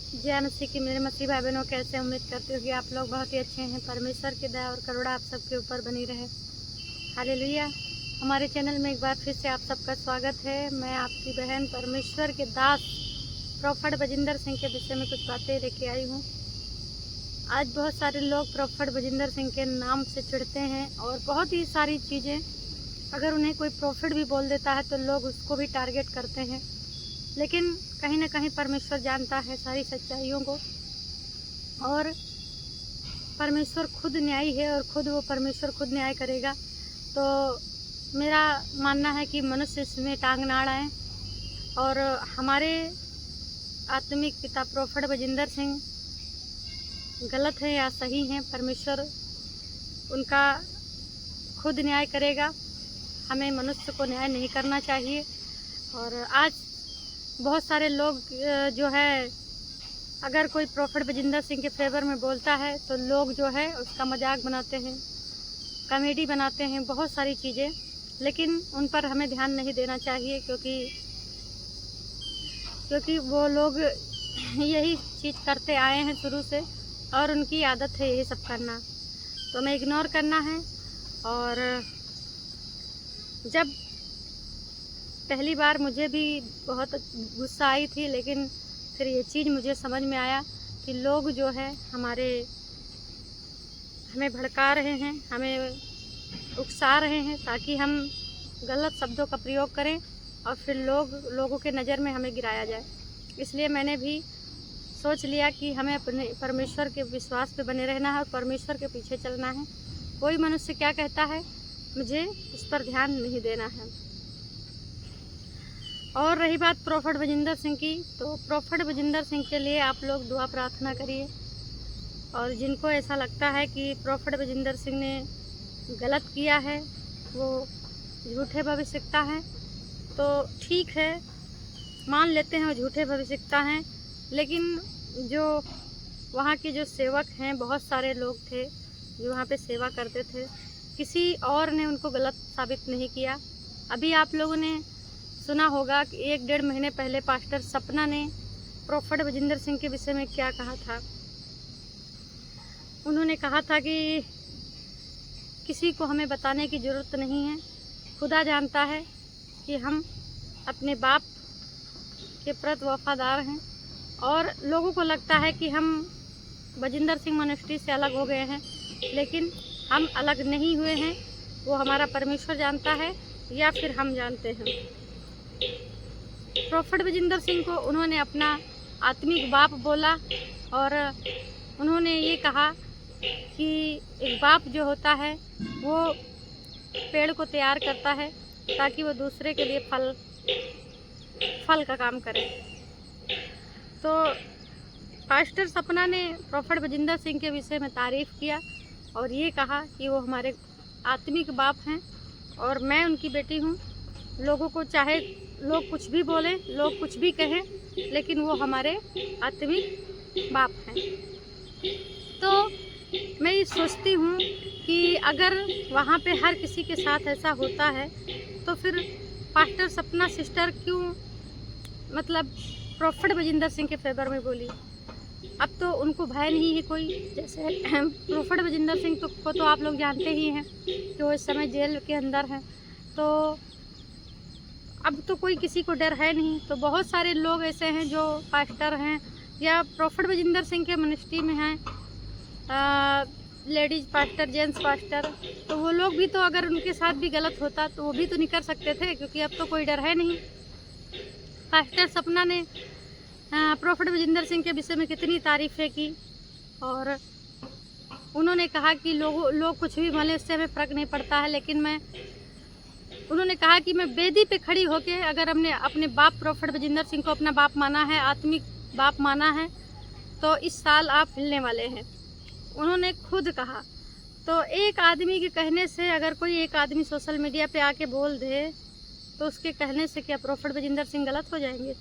जय मसीह की मेरे मसीह भाई बहनों, कैसे उम्मीद करती हूँ कि आप लोग बहुत ही अच्छे हैं। परमेश्वर की दया और करुणा आप सबके ऊपर बनी रहे। हालेलुया। हमारे चैनल में एक बार फिर से आप सबका स्वागत है। मैं आपकी बहन परमेश्वर के दास प्रोफेट बजिंदर सिंह के विषय में कुछ बातें लेके आई हूँ। आज बहुत सारे लोग प्रोफेट बजिंदर सिंह के नाम से चिढ़ते हैं और बहुत ही सारी चीज़ें, अगर उन्हें कोई प्रॉफिट भी बोल देता है तो लोग उसको भी टारगेट करते हैं। लेकिन कहीं ना कहीं परमेश्वर जानता है सारी सच्चाइयों को, और परमेश्वर खुद न्यायी है और परमेश्वर खुद न्याय करेगा। तो मेरा मानना है कि मनुष्य इसमें टांग ना अड़ाएं। और हमारे आत्मिक पिता प्रोफेट बजिंदर सिंह गलत है या सही हैं, परमेश्वर उनका खुद न्याय करेगा। हमें मनुष्य को न्याय नहीं करना चाहिए। और आज बहुत सारे लोग जो है, अगर कोई प्रोफेट बजिंदर सिंह के फेवर में बोलता है तो लोग जो है उसका मजाक बनाते हैं, कॉमेडी बनाते हैं, बहुत सारी चीज़ें। लेकिन उन पर हमें ध्यान नहीं देना चाहिए, क्योंकि वो लोग यही चीज़ करते आए हैं शुरू से और उनकी आदत है यही सब करना। तो हमें इग्नोर करना है। और जब पहली बार मुझे भी बहुत गुस्सा आई थी, लेकिन फिर ये चीज़ मुझे समझ में आया कि लोग जो है हमें भड़का रहे हैं, हमें उकसा रहे हैं ताकि हम गलत शब्दों का प्रयोग करें और फिर लोगों के नज़र में हमें गिराया जाए। इसलिए मैंने भी सोच लिया कि हमें अपने परमेश्वर के विश्वास पे बने रहना है और परमेश्वर के पीछे चलना है। कोई मनुष्य क्या कहता है, मुझे उस पर ध्यान नहीं देना है। और रही बात प्रोफेट बजिंदर सिंह की, तो प्रोफेट बजिंदर सिंह के लिए आप लोग दुआ प्रार्थना करिए। और जिनको ऐसा लगता है कि प्रोफेट बजिंदर सिंह ने गलत किया है, वो झूठे भविष्यवक्ता हैं, तो ठीक है, मान लेते हैं वो झूठे भविष्यवक्ता हैं। लेकिन जो वहाँ के जो सेवक हैं, बहुत सारे लोग थे जो वहाँ पे सेवा करते थे, किसी और ने उनको गलत साबित नहीं किया। अभी आप लोगों ने सुना होगा कि 1-1.5 महीने पहले पास्टर सपना ने प्रोफेट बजिंदर सिंह के विषय में क्या कहा था। उन्होंने कहा था कि किसी को हमें बताने की ज़रूरत नहीं है, खुदा जानता है कि हम अपने बाप के प्रति वफादार हैं। और लोगों को लगता है कि हम बजिंदर सिंह मिनिस्ट्री से अलग हो गए हैं, लेकिन हम अलग नहीं हुए हैं। वो हमारा परमेश्वर जानता है या फिर हम जानते हैं। प्रोफेट बजिंदर सिंह को उन्होंने अपना आत्मिक बाप बोला, और उन्होंने ये कहा कि एक बाप जो होता है वो पेड़ को तैयार करता है ताकि वो दूसरे के लिए फल का काम करे। तो पास्टर सपना ने प्रोफेट बजिंदर सिंह के विषय में तारीफ़ किया और ये कहा कि वो हमारे आत्मिक बाप हैं और मैं उनकी बेटी हूँ। लोगों को चाहे लोग कुछ भी बोलें, लोग कुछ भी कहें, लेकिन वो हमारे आत्मिक बाप हैं। तो मैं ये सोचती हूँ कि अगर वहाँ पे हर किसी के साथ ऐसा होता है तो फिर पास्टर सपना सिस्टर क्यों प्रोफेट बजिंदर सिंह के फेवर में बोली। अब तो उनको भय नहीं है कोई। जैसे प्रोफेट बजिंदर सिंह को तो आप लोग जानते ही हैं कि वो इस समय जेल के अंदर हैं। तो अब तो कोई किसी को डर है नहीं। तो बहुत सारे लोग ऐसे हैं जो पास्टर हैं या प्रोफेट बजिंदर सिंह के मिनिस्ट्री में हैं, लेडीज़ पास्टर, जेंट्स पास्टर, तो वो लोग भी तो अगर उनके साथ भी गलत होता तो वो भी तो नहीं कर सकते थे, क्योंकि अब तो कोई डर है नहीं। पास्टर सपना ने प्रोफेट बजिंदर सिंह के विषय में कितनी तारीफ़ें की और उन्होंने कहा कि लोग कुछ भी बोले, उससे हमें फ़र्क नहीं पड़ता है। लेकिन उन्होंने कहा कि मैं बेदी पे खड़ी होके अगर हमने अपने बाप प्रोफेट बजिंदर सिंह को अपना बाप माना है, आत्मिक बाप माना है, तो इस साल आप हिलने वाले हैं। उन्होंने खुद कहा। तो एक आदमी के कहने से अगर कोई एक आदमी सोशल मीडिया पे आके बोल दे तो उसके कहने से क्या प्रोफेट बजिंदर सिंह गलत हो जाएंगे?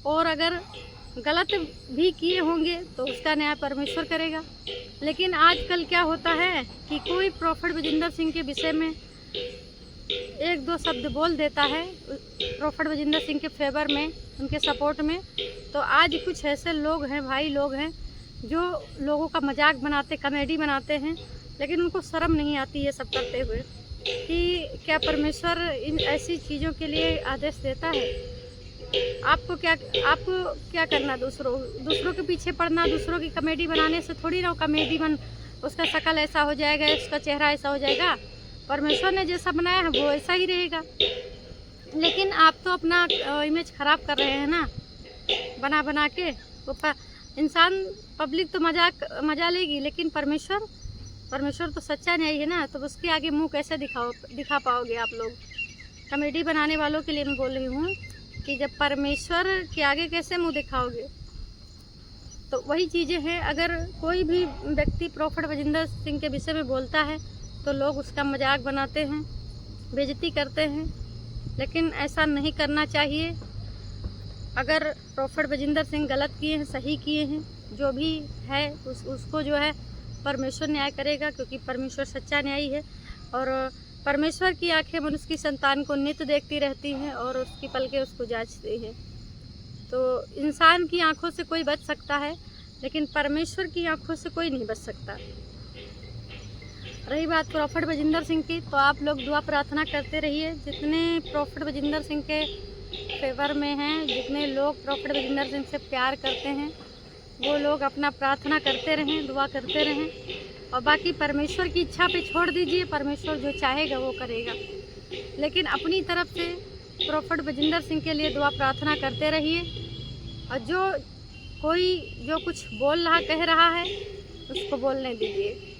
और अगर गलत भी किए होंगे तो उसका न्याय परमेश्वर करेगा। लेकिन आजकल क्या होता है कि कोई प्रोफेट बजिंदर सिंह के विषय में एक दो शब्द बोल देता है प्रॉफिट बजिंदर सिंह के फेवर में, उनके सपोर्ट में, तो आज कुछ ऐसे लोग हैं, भाई लोग हैं, जो लोगों का मजाक बनाते, कॉमेडी बनाते हैं, लेकिन उनको शर्म नहीं आती ये सब करते हुए कि क्या परमेश्वर इन ऐसी चीज़ों के लिए आदेश देता है। आपको क्या करना, दूसरों के पीछे पड़ना, दूसरों की कॉमेडी बनाने से थोड़ी ना कॉमेडी उसका शक्ल ऐसा हो जाएगा, उसका चेहरा ऐसा हो जाएगा। परमेश्वर ने जैसा बनाया है वो ऐसा ही रहेगा। लेकिन आप तो अपना इमेज ख़राब कर रहे हैं ना, बना के। वो इंसान, पब्लिक तो मजा लेगी, लेकिन परमेश्वर तो सच्चा न्याय है ना, तो उसके आगे मुंह कैसे दिखा पाओगे आप लोग। कॉमेडी बनाने वालों के लिए मैं बोल रही हूँ कि जब परमेश्वर के आगे कैसे मुंह दिखाओगे। तो वही चीज़ें हैं, अगर कोई भी व्यक्ति प्रॉफिट बजिंदर सिंह के विषय में बोलता है तो लोग उसका मजाक बनाते हैं, बेइज्जती करते हैं, लेकिन ऐसा नहीं करना चाहिए। अगर प्रॉफिट बजिंदर सिंह गलत किए हैं, सही किए हैं, जो भी है उसको जो है परमेश्वर न्याय करेगा, क्योंकि परमेश्वर सच्चा न्यायी है। और परमेश्वर की आंखें मनुष्य की संतान को नित्य देखती रहती हैं और उसकी पलकें उसको जांचती हैं। तो इंसान की आंखों से कोई बच सकता है, लेकिन परमेश्वर की आंखों से कोई नहीं बच सकता। रही बात प्रॉफिट बजिंदर सिंह की, तो आप लोग दुआ प्रार्थना करते रहिए। जितने प्रॉफिट बजिंदर सिंह के फेवर में हैं, जितने लोग प्रॉफिट बजिंदर सिंह से प्यार करते हैं, वो लोग अपना प्रार्थना करते रहें, दुआ करते रहें, और बाकी परमेश्वर की इच्छा पे छोड़ दीजिए। परमेश्वर जो चाहेगा वो करेगा, लेकिन अपनी तरफ से प्रॉफिट बजिंदर सिंह के लिए दुआ प्रार्थना करते रहिए। और जो कुछ बोल रहा, कह रहा है, उसको बोलने दीजिए।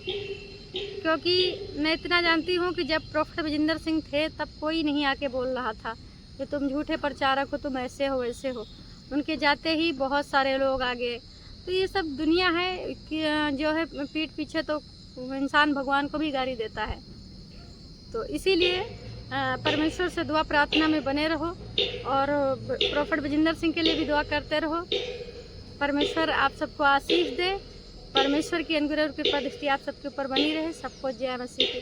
क्योंकि मैं इतना जानती हूँ कि जब प्रॉफिट बजिंदर सिंह थे तब कोई नहीं आके बोल रहा था कि तुम झूठे प्रचारक हो, तुम ऐसे हो वैसे हो। उनके जाते ही बहुत सारे लोग आ गए। तो ये सब दुनिया है कि जो है पीठ पीछे तो इंसान भगवान को भी गाली देता है। तो इसीलिए परमेश्वर से दुआ प्रार्थना में बने रहो, और प्रॉफिट बजिंदर सिंह के लिए भी दुआ करते रहो। परमेश्वर आप सबको आशीष दे। परमेश्वर की अनुग्रह और कृपा दृष्टि आप सबके ऊपर बनी रहे। सबको जय मसीह की।